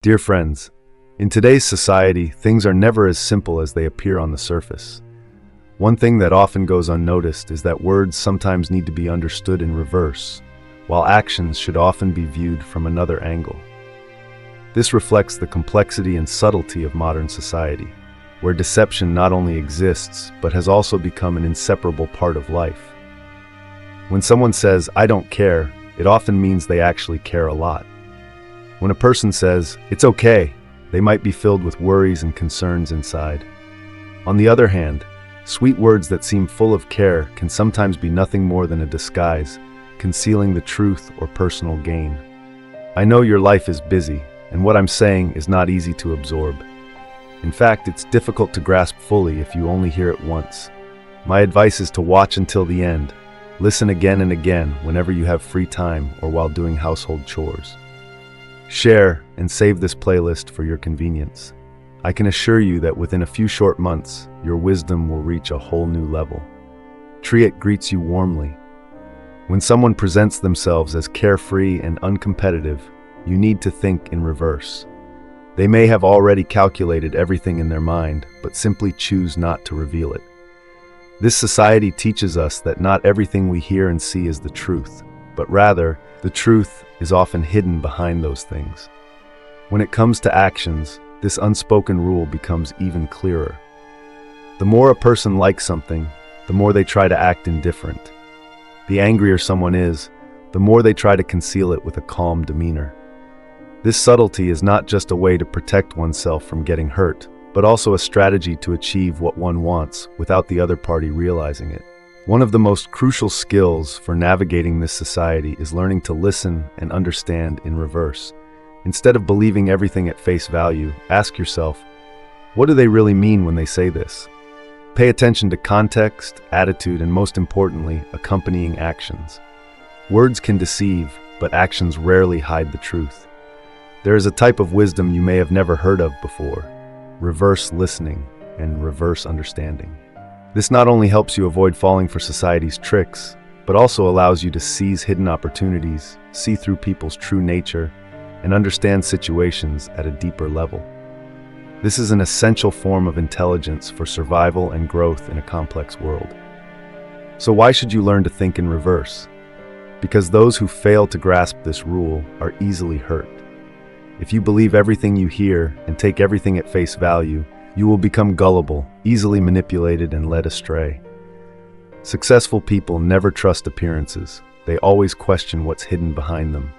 Dear friends, in today's society, things are never as simple as they appear on the surface. One thing that often goes unnoticed is that words sometimes need to be understood in reverse, while actions should often be viewed from another angle. This reflects the complexity and subtlety of modern society, where deception not only exists, but has also become an inseparable part of life. When someone says, "I don't care," it often means they actually care a lot. When a person says, "It's okay," they might be filled with worries and concerns inside. On the other hand, sweet words that seem full of care can sometimes be nothing more than a disguise, concealing the truth or personal gain. I know your life is busy, and what I'm saying is not easy to absorb. In fact, it's difficult to grasp fully if you only hear it once. My advice is to watch until the end. Listen again and again whenever you have free time or while doing household chores. Share and save this playlist for your convenience. I can assure you that within a few short months, your wisdom will reach a whole new level. Triet greets you warmly. When someone presents themselves as carefree and uncompetitive, you need to think in reverse. They may have already calculated everything in their mind, but simply choose not to reveal it. This society teaches us that not everything we hear and see is the truth, but rather, the truth is often hidden behind those things. When it comes to actions, this unspoken rule becomes even clearer. The more a person likes something, the more they try to act indifferent. The angrier someone is, the more they try to conceal it with a calm demeanor. This subtlety is not just a way to protect oneself from getting hurt, but also a strategy to achieve what one wants without the other party realizing it. One of the most crucial skills for navigating this society is learning to listen and understand in reverse. Instead of believing everything at face value, ask yourself, what do they really mean when they say this? Pay attention to context, attitude, and most importantly, accompanying actions. Words can deceive, but actions rarely hide the truth. There is a type of wisdom you may have never heard of before: reverse listening and reverse understanding. This not only helps you avoid falling for society's tricks, but also allows you to seize hidden opportunities, see through people's true nature, and understand situations at a deeper level. This is an essential form of intelligence for survival and growth in a complex world. So why should you learn to think in reverse? Because those who fail to grasp this rule are easily hurt. If you believe everything you hear and take everything at face value, you will become gullible, easily manipulated, and led astray. Successful people never trust appearances. They always question what's hidden behind them.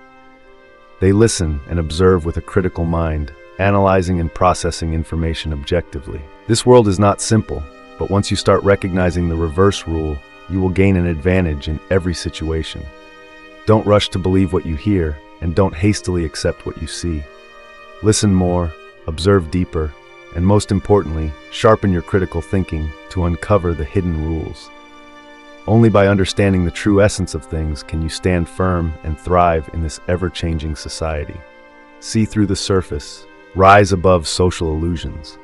They listen and observe with a critical mind, analyzing and processing information objectively. This world is not simple, but once you start recognizing the reverse rule, you will gain an advantage in every situation. Don't rush to believe what you hear, and don't hastily accept what you see. Listen more, observe deeper, and most importantly, sharpen your critical thinking to uncover the hidden rules. Only by understanding the true essence of things can you stand firm and thrive in this ever-changing society. See through the surface, rise above social illusions.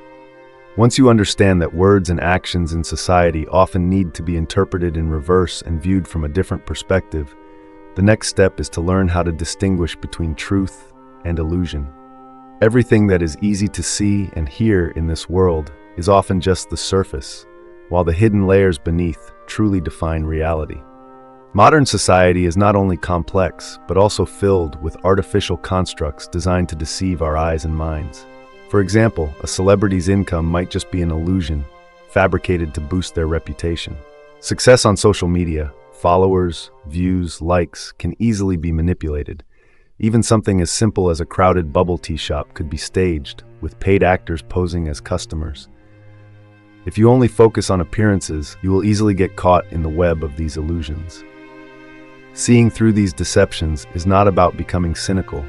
Once you understand that words and actions in society often need to be interpreted in reverse and viewed from a different perspective, the next step is to learn how to distinguish between truth and illusion. Everything that is easy to see and hear in this world is often just the surface, while the hidden layers beneath truly define reality. Modern society is not only complex, but also filled with artificial constructs designed to deceive our eyes and minds. For example, a celebrity's income might just be an illusion, fabricated to boost their reputation. Success on social media, followers, views, likes, can easily be manipulated. Even something as simple as a crowded bubble tea shop could be staged, with paid actors posing as customers. If you only focus on appearances, you will easily get caught in the web of these illusions. Seeing through these deceptions is not about becoming cynical,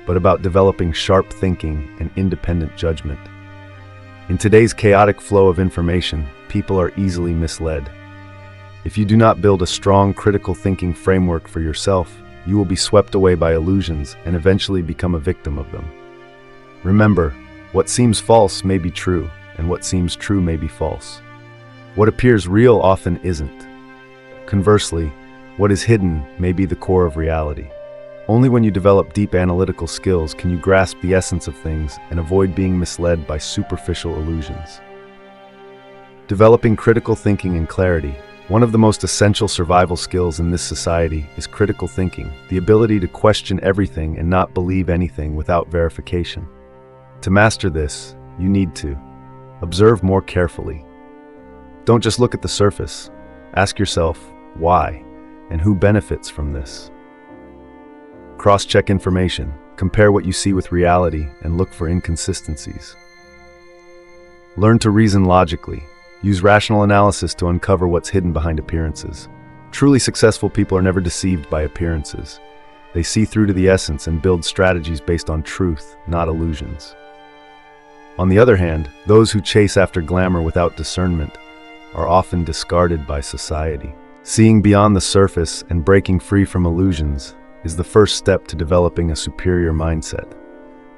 but about developing sharp thinking and independent judgment. In today's chaotic flow of information, people are easily misled. If you do not build a strong critical thinking framework for yourself, you will be swept away by illusions and eventually become a victim of them. Remember, what seems false may be true, and what seems true may be false. What appears real often isn't. Conversely, what is hidden may be the core of reality. Only when you develop deep analytical skills can you grasp the essence of things and avoid being misled by superficial illusions. Developing critical thinking and clarity. One of the most essential survival skills in this society is critical thinking, the ability to question everything and not believe anything without verification. To master this, you need to observe more carefully. Don't just look at the surface. Ask yourself, why, and who benefits from this? Cross-check information, compare what you see with reality, and look for inconsistencies. Learn to reason logically. Use rational analysis to uncover what's hidden behind appearances. Truly successful people are never deceived by appearances. They see through to the essence and build strategies based on truth, not illusions. On the other hand, those who chase after glamour without discernment are often discarded by society. Seeing beyond the surface and breaking free from illusions is the first step to developing a superior mindset.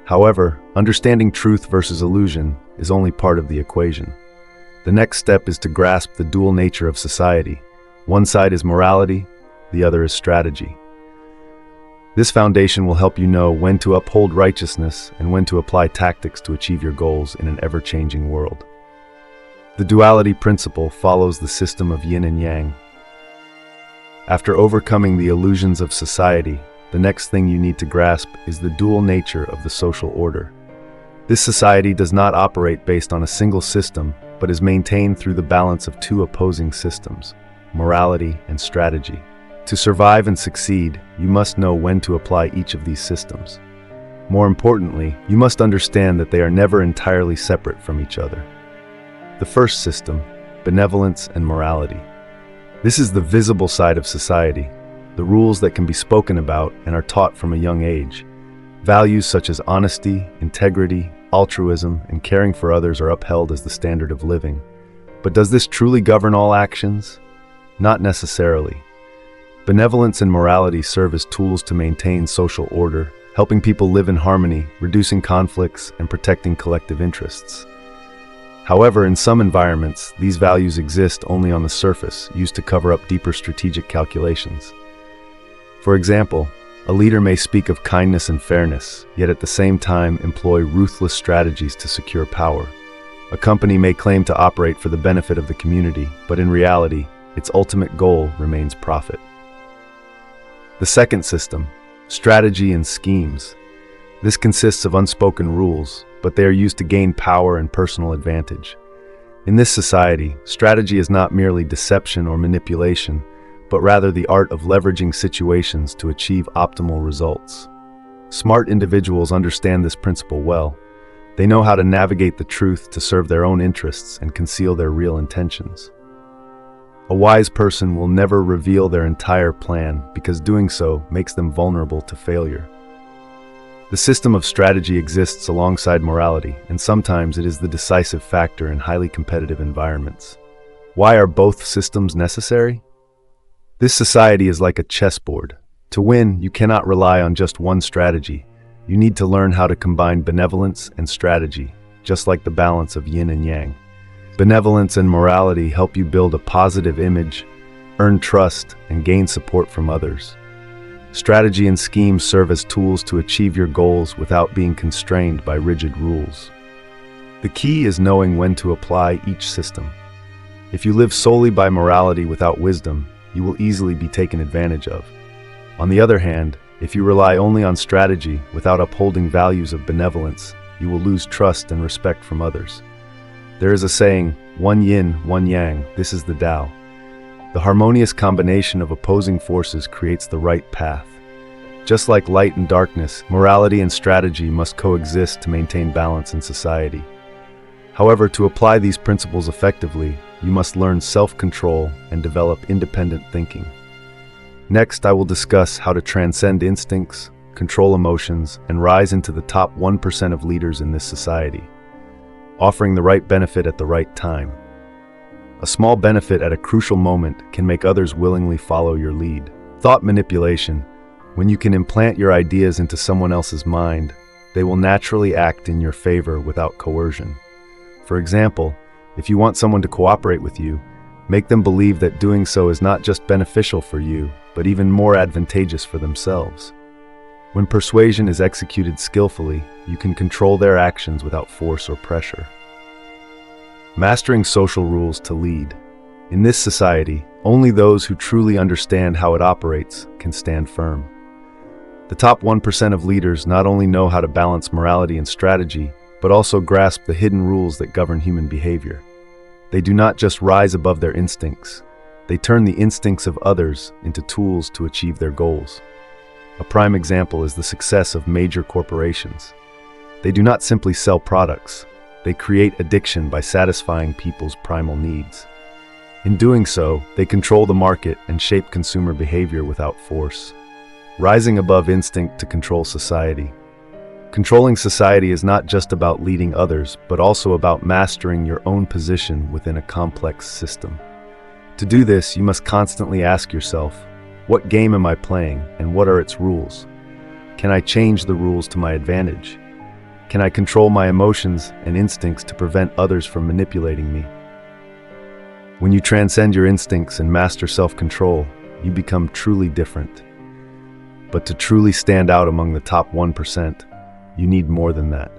However, understanding truth versus illusion is only part of the equation. The next step is to grasp the dual nature of society. One side is morality, the other is strategy. This foundation will help you know when to uphold righteousness and when to apply tactics to achieve your goals in an ever-changing world. The duality principle follows the system of Yin and Yang. After overcoming the illusions of society, the next thing you need to grasp is the dual nature of the social order. This society does not operate based on a single system, but is maintained through the balance of two opposing systems, morality and strategy. To survive and succeed, you must know when to apply each of these systems. More importantly, you must understand that they are never entirely separate from each other. The first system, benevolence and morality. This is the visible side of society, the rules that can be spoken about and are taught from a young age. Values such as honesty, integrity, altruism, and caring for others are upheld as the standard of living. But does this truly govern all actions? Not necessarily. Benevolence and morality serve as tools to maintain social order, helping people live in harmony, reducing conflicts, and protecting collective interests. However, in some environments, these values exist only on the surface, used to cover up deeper strategic calculations. For example, a leader may speak of kindness and fairness, yet at the same time employ ruthless strategies to secure power. A company may claim to operate for the benefit of the community, but in reality, its ultimate goal remains profit. The second system, strategy and schemes. This consists of unspoken rules, but they are used to gain power and personal advantage. In this society, strategy is not merely deception or manipulation, but rather the art of leveraging situations to achieve optimal results. Smart individuals understand this principle well. They know how to navigate the truth to serve their own interests and conceal their real intentions. A wise person will never reveal their entire plan because doing so makes them vulnerable to failure. The system of strategy exists alongside morality, and sometimes it is the decisive factor in highly competitive environments. Why are both systems necessary? This society is like a chessboard. To win, you cannot rely on just one strategy. You need to learn how to combine benevolence and strategy, just like the balance of yin and yang. Benevolence and morality help you build a positive image, earn trust, and gain support from others. Strategy and schemes serve as tools to achieve your goals without being constrained by rigid rules. The key is knowing when to apply each system. If you live solely by morality without wisdom, you will easily be taken advantage of. On the other hand, if you rely only on strategy without upholding values of benevolence, you will lose trust and respect from others. There is a saying, one yin, one yang, this is the Tao. The harmonious combination of opposing forces creates the right path. Just like light and darkness, morality and strategy must coexist to maintain balance in society. However, to apply these principles effectively, you must learn self-control and develop independent thinking. Next, I will discuss how to transcend instincts, control emotions, and rise into the top 1% of leaders in this society, offering the right benefit at the right time. A small benefit at a crucial moment can make others willingly follow your lead. Thought manipulation. When you can implant your ideas into someone else's mind, they will naturally act in your favor without coercion. For example, if you want someone to cooperate with you, make them believe that doing so is not just beneficial for you, but even more advantageous for themselves. When persuasion is executed skillfully, you can control their actions without force or pressure. Mastering social rules to lead. In this society, only those who truly understand how it operates can stand firm. The top 1% of leaders not only know how to balance morality and strategy, but also grasp the hidden rules that govern human behavior. They do not just rise above their instincts. They turn the instincts of others into tools to achieve their goals. A prime example is the success of major corporations. They do not simply sell products. They create addiction by satisfying people's primal needs. In doing so, they control the market and shape consumer behavior without force. Rising above instinct to control society. Controlling society is not just about leading others, but also about mastering your own position within a complex system. To do this, you must constantly ask yourself, what game am I playing and what are its rules? Can I change the rules to my advantage? Can I control my emotions and instincts to prevent others from manipulating me? When you transcend your instincts and master self-control, you become truly different. But to truly stand out among the top 1%, you need more than that.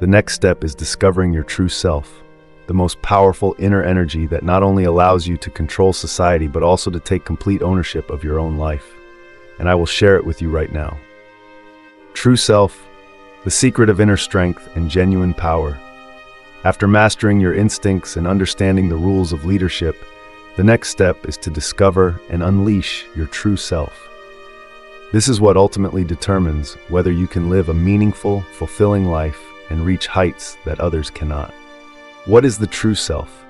The next step is discovering your true self, the most powerful inner energy that not only allows you to control society but also to take complete ownership of your own life. And I will share it with you right now. True self, the secret of inner strength and genuine power. After mastering your instincts and understanding the rules of leadership, the next step is to discover and unleash your true self. This is what ultimately determines whether you can live a meaningful, fulfilling life and reach heights that others cannot. What is the true self?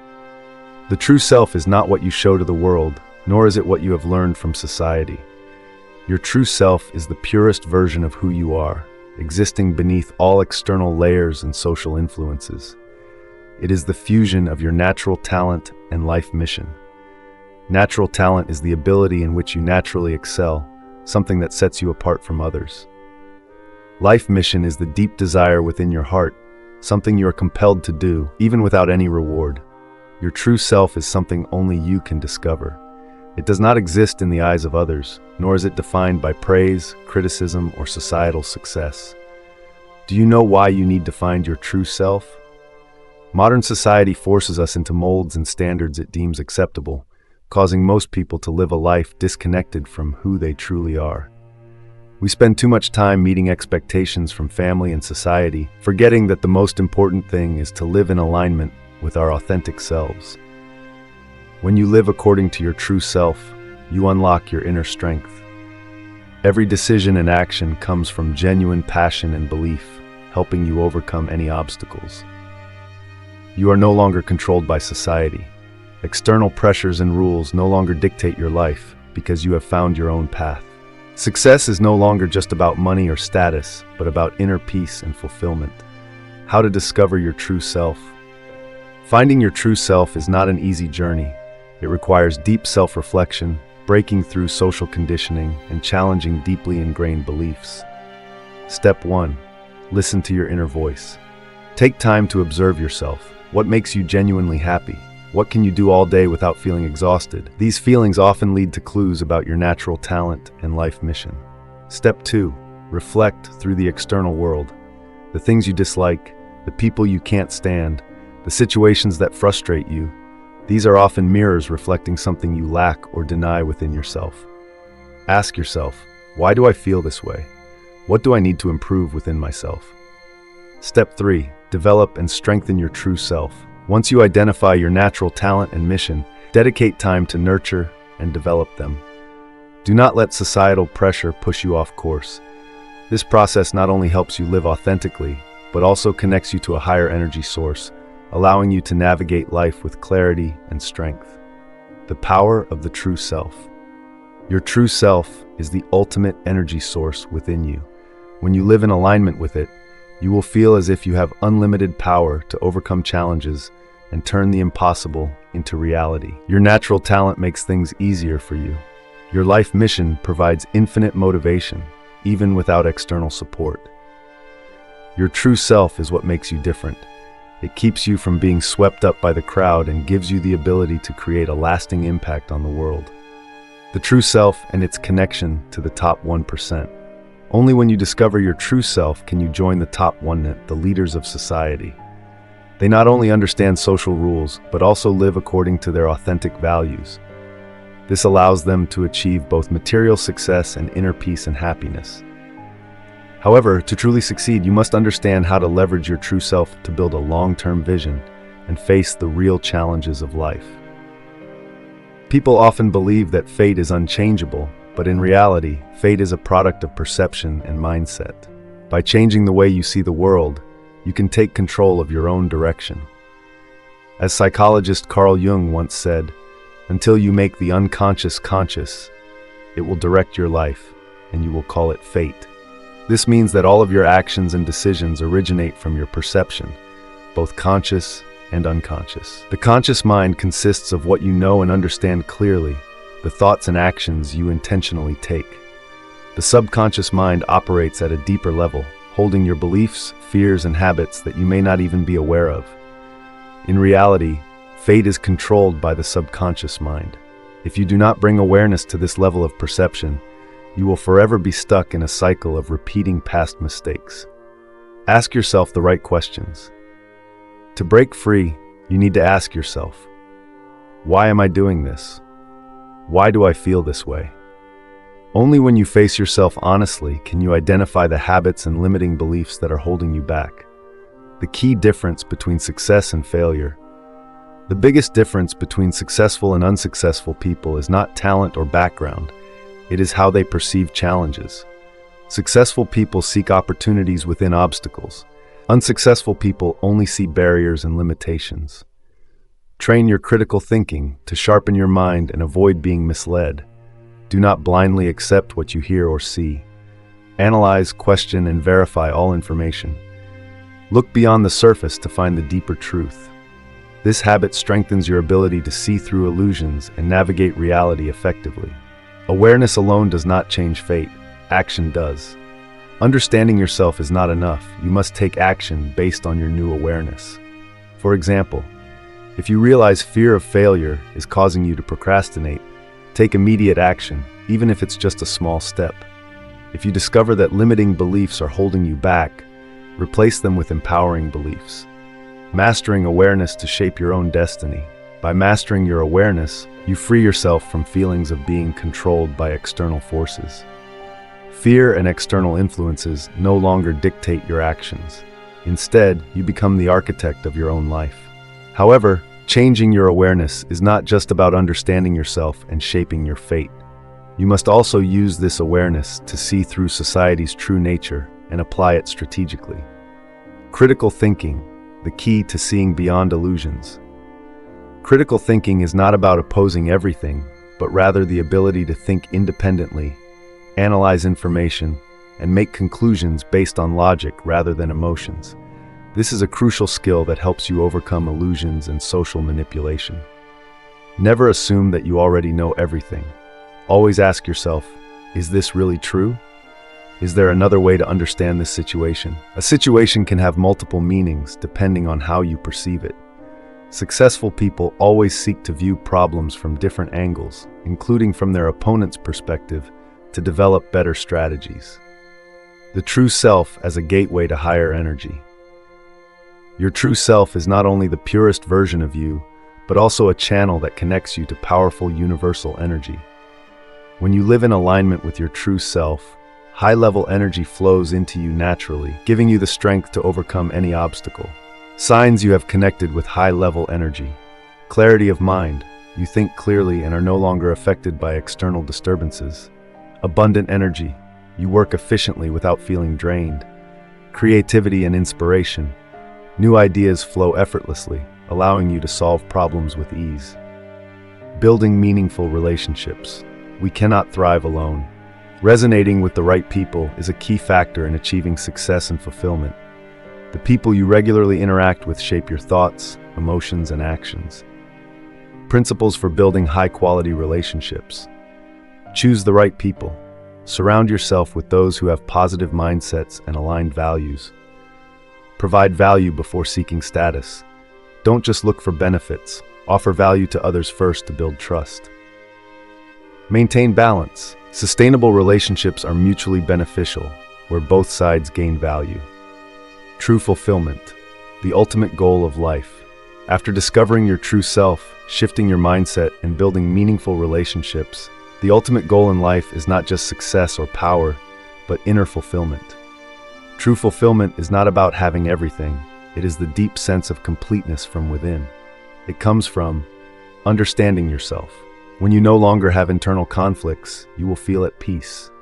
The true self is not what you show to the world, nor is it what you have learned from society. Your true self is the purest version of who you are, existing beneath all external layers and social influences. It is the fusion of your natural talent and life mission. Natural talent is the ability in which you naturally excel, something that sets you apart from others. Life mission is the deep desire within your heart, something you are compelled to do, even without any reward. Your true self is something only you can discover. It does not exist in the eyes of others, nor is it defined by praise, criticism, or societal success. Do you know why you need to find your true self? Modern society forces us into molds and standards it deems acceptable, causing most people to live a life disconnected from who they truly are. We spend too much time meeting expectations from family and society, forgetting that the most important thing is to live in alignment with our authentic selves. When you live according to your true self, you unlock your inner strength. Every decision and action comes from genuine passion and belief, helping you overcome any obstacles. You are no longer controlled by society. External pressures and rules no longer dictate your life because you have found your own path. Success is no longer just about money or status, but about inner peace and fulfillment. How to discover your true self. Finding your true self is not an easy journey. It requires deep self-reflection, breaking through social conditioning, and challenging deeply ingrained beliefs. Step 1. Listen to your inner voice. Take time to observe yourself. What makes you genuinely happy? What can you do all day without feeling exhausted? These feelings often lead to clues about your natural talent and life mission. Step 2. Reflect through the external world. The things you dislike, the people you can't stand, the situations that frustrate you, these are often mirrors reflecting something you lack or deny within yourself. Ask yourself, why do I feel this way? What do I need to improve within myself? Step 3. Develop and strengthen your true self. Once you identify your natural talent and mission, dedicate time to nurture and develop them. Do not let societal pressure push you off course. This process not only helps you live authentically, but also connects you to a higher energy source, allowing you to navigate life with clarity and strength. The power of the true self. Your true self is the ultimate energy source within you. When you live in alignment with it, you will feel as if you have unlimited power to overcome challenges and turn the impossible into reality. Your natural talent makes things easier for you. Your life mission provides infinite motivation, even without external support. Your true self is what makes you different. It keeps you from being swept up by the crowd and gives you the ability to create a lasting impact on the world. The true self and its connection to the top 1%. Only when you discover your true self can you join the top 1%, the leaders of society. They not only understand social rules, but also live according to their authentic values. This allows them to achieve both material success and inner peace and happiness. However, to truly succeed, you must understand how to leverage your true self to build a long-term vision and face the real challenges of life. People often believe that fate is unchangeable, but in reality, fate is a product of perception and mindset. By changing the way you see the world, you can take control of your own direction. As psychologist Carl Jung once said, "Until you make the unconscious conscious, it will direct your life, and you will call it fate." This means that all of your actions and decisions originate from your perception, both conscious and unconscious. The conscious mind consists of what you know and understand clearly, the thoughts and actions you intentionally take. The subconscious mind operates at a deeper level, holding your beliefs, fears, and habits that you may not even be aware of. In reality, fate is controlled by the subconscious mind. If you do not bring awareness to this level of perception, you will forever be stuck in a cycle of repeating past mistakes. Ask yourself the right questions. To break free, you need to ask yourself, why am I doing this? Why do I feel this way? Only when you face yourself honestly can you identify the habits and limiting beliefs that are holding you back. The key difference between success and failure. The biggest difference between successful and unsuccessful people is not talent or background. It is how they perceive challenges. Successful people seek opportunities within obstacles. Unsuccessful people only see barriers and limitations. Train your critical thinking to sharpen your mind and avoid being misled. Do not blindly accept what you hear or see. Analyze, question, and verify all information. Look beyond the surface to find the deeper truth. This habit strengthens your ability to see through illusions and navigate reality effectively. Awareness alone does not change fate. Action does. Understanding yourself is not enough. You must take action based on your new awareness. For example, if you realize fear of failure is causing you to procrastinate, take immediate action, even if it's just a small step. If you discover that limiting beliefs are holding you back, replace them with empowering beliefs. Mastering awareness to shape your own destiny. By mastering your awareness, you free yourself from feelings of being controlled by external forces. Fear and external influences no longer dictate your actions. Instead, you become the architect of your own life. However, changing your awareness is not just about understanding yourself and shaping your fate. You must also use this awareness to see through society's true nature and apply it strategically. Critical thinking, the key to seeing beyond illusions. Critical thinking is not about opposing everything, but rather the ability to think independently, analyze information, and make conclusions based on logic rather than emotions. This is a crucial skill that helps you overcome illusions and social manipulation. Never assume that you already know everything. Always ask yourself, is this really true? Is there another way to understand this situation? A situation can have multiple meanings depending on how you perceive it. Successful people always seek to view problems from different angles, including from their opponent's perspective, to develop better strategies. The true self as a gateway to higher energy. Your true self is not only the purest version of you, but also a channel that connects you to powerful universal energy. When you live in alignment with your true self, high-level energy flows into you naturally, giving you the strength to overcome any obstacle. Signs you have connected with high-level energy. Clarity of mind. You think clearly and are no longer affected by external disturbances. Abundant energy. You work efficiently without feeling drained. Creativity and inspiration. New ideas flow effortlessly, allowing you to solve problems with ease. Building meaningful relationships. We cannot thrive alone. Resonating with the right people is a key factor in achieving success and fulfillment. The people you regularly interact with shape your thoughts, emotions, and actions. Principles for building high-quality relationships. Choose the right people. Surround yourself with those who have positive mindsets and aligned values. Provide value before seeking status. Don't just look for benefits. Offer value to others first to build trust. Maintain balance. Sustainable relationships are mutually beneficial, where both sides gain value. True fulfillment, the ultimate goal of life. After discovering your true self, shifting your mindset, and building meaningful relationships, the ultimate goal in life is not just success or power, but inner fulfillment. True fulfillment is not about having everything. It is the deep sense of completeness from within. It comes from understanding yourself. When you no longer have internal conflicts, you will feel at peace.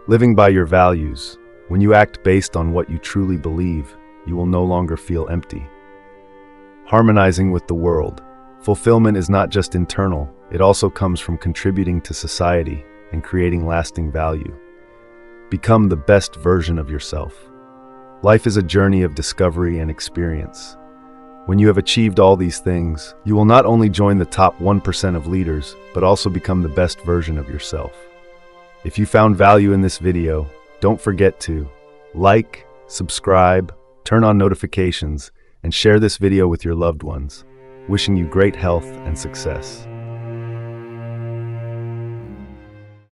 Living by your values. When you act based on what you truly believe, you will no longer feel empty. Harmonizing with the world. Fulfillment is not just internal, it also comes from contributing to society and creating lasting value. Become the best version of yourself. Life is a journey of discovery and experience. When you have achieved all these things, you will not only join the top 1% of leaders, but also become the best version of yourself. If you found value in this video, don't forget to like, subscribe, turn on notifications, and share this video with your loved ones. Wishing you great health and success.